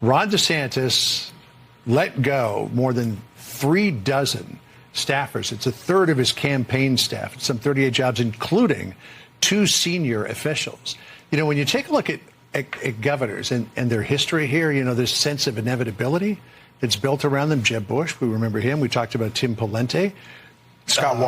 Ron DeSantis let go more than 36 staffers. It's a third of his campaign staff, some 38 jobs, including 2 senior officials. You know, when you take a look at governors and their history here, you know, this sense of inevitability that's built around them. Jeb Bush, we remember him. We talked about Tim Pawlenty. Scott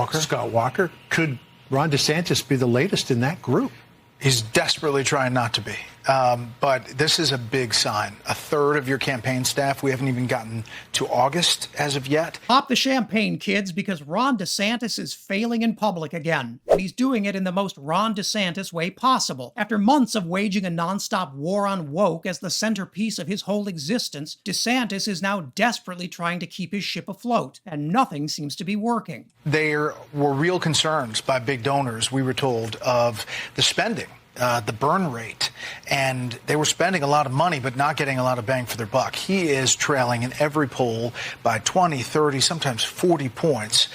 Walker. Could Ron DeSantis be the latest in that group? He's desperately trying not to be. But this is a big sign. A third of your campaign staff. We haven't even gotten to August as of yet. Pop the champagne, kids, because Ron DeSantis is failing in public again. And he's doing it in the most Ron DeSantis way possible. After months of waging a nonstop war on woke as the centerpiece of his whole existence, DeSantis is now desperately trying to keep his ship afloat. And nothing seems to be working. There were real concerns by big donors, we were told, of the spending. The burn rate, and they were spending a lot of money but not getting a lot of bang for their buck. He is trailing in every poll by 20, 30, sometimes 40 points,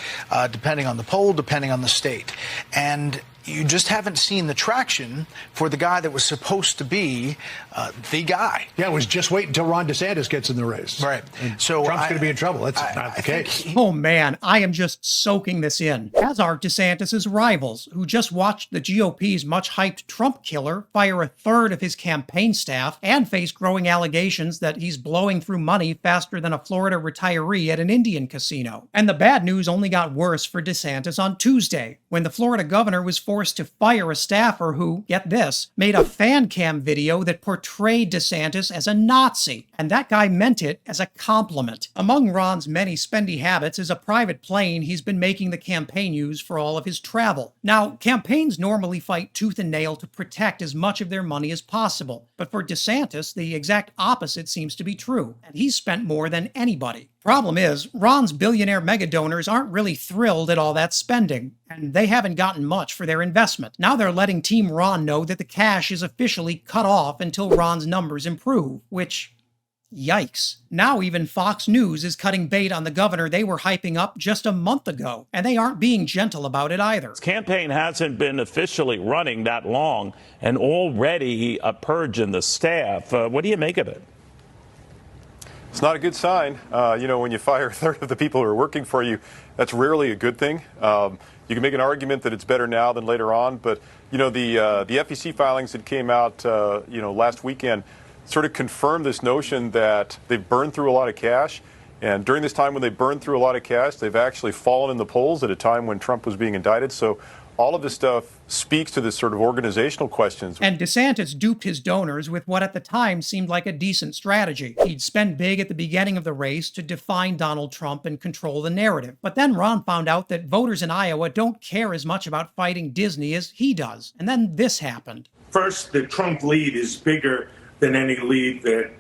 depending on the poll, depending on the state. And you just haven't seen the traction for the guy that was supposed to be the guy. Yeah, it was just wait until Ron DeSantis gets in the race. Right. And so Trump's going to be in trouble. That's not the case. Oh, man, I am just soaking this in, as are DeSantis' rivals, who just watched the GOP's much-hyped Trump killer fire a third of his campaign staff and face growing allegations that he's blowing through money faster than a Florida retiree at an Indian casino. And the bad news only got worse for DeSantis on Tuesday, when the Florida governor was forced to fire a staffer who, get this, made a fan cam video that portrayed DeSantis as a Nazi. And that guy meant it as a compliment. Among Ron's many spendy habits is a private plane he's been making the campaign use for all of his travel. Now, campaigns normally fight tooth and nail to protect as much of their money as possible. But for DeSantis, the exact opposite seems to be true, and he's spent more than anybody. Problem is, Ron's billionaire megadonors aren't really thrilled at all that spending, and they haven't gotten much for their investment. Now they're letting Team Ron know that the cash is officially cut off until Ron's numbers improve, which, yikes. Now even Fox News is cutting bait on the governor they were hyping up just a month ago, and they aren't being gentle about it either. His campaign hasn't been officially running that long, and already a purge in the staff. What do you make of it? It's not a good sign. You know, when you fire a third of the people who are working for you, that's rarely a good thing. You can make an argument that it's better now than later on, but you know, the FEC filings that came out, you know, last weekend sort of confirmed this notion that they've burned through a lot of cash. And during this time when they burned through a lot of cash, they've actually fallen in the polls at a time when Trump was being indicted. So all of this stuff speaks to this sort of organizational questions. And DeSantis duped his donors with what at the time seemed like a decent strategy. He'd spend big at the beginning of the race to define Donald Trump and control the narrative. But then Ron found out that voters in Iowa don't care as much about fighting Disney as he does. And then this happened. First, the Trump lead is bigger than any lead that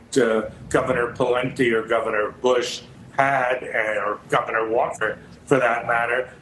Governor Pawlenty or Governor Bush had, or Governor Walker, for that matter.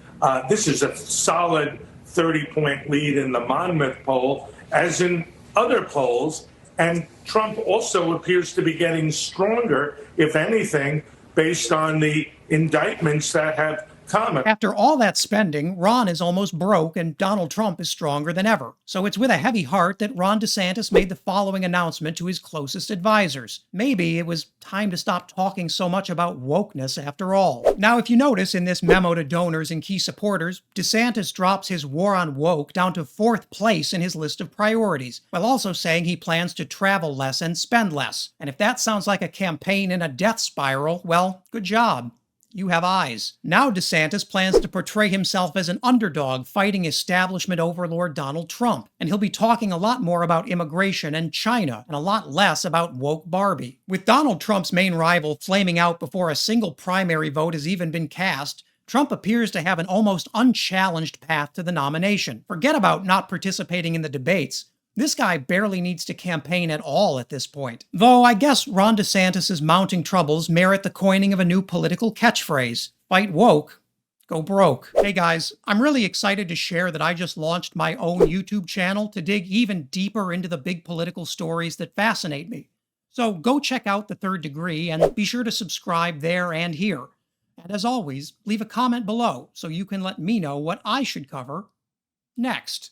This is a solid 30-point lead in the Monmouth poll, as in other polls. And Trump also appears to be getting stronger, if anything, based on the indictments that have come. After all that spending, Ron is almost broke and Donald Trump is stronger than ever. So it's with a heavy heart that Ron DeSantis made the following announcement to his closest advisors. Maybe it was time to stop talking so much about wokeness after all. Now, if you notice in this memo to donors and key supporters, DeSantis drops his war on woke down to 4th place in his list of priorities, while also saying he plans to travel less and spend less. And if that sounds like a campaign in a death spiral, well, good job. You have eyes. Now DeSantis plans to portray himself as an underdog fighting establishment overlord Donald Trump, and he'll be talking a lot more about immigration and China, and a lot less about woke Barbie. With Donald Trump's main rival flaming out before a single primary vote has even been cast, Trump appears to have an almost unchallenged path to the nomination. Forget about not participating in the debates. This guy barely needs to campaign at all at this point. Though I guess Ron DeSantis' mounting troubles merit the coining of a new political catchphrase. Fight woke, go broke. Hey guys, I'm really excited to share that I just launched my own YouTube channel to dig even deeper into the big political stories that fascinate me. So go check out The Third Degree and be sure to subscribe there and here. And as always, leave a comment below so you can let me know what I should cover next.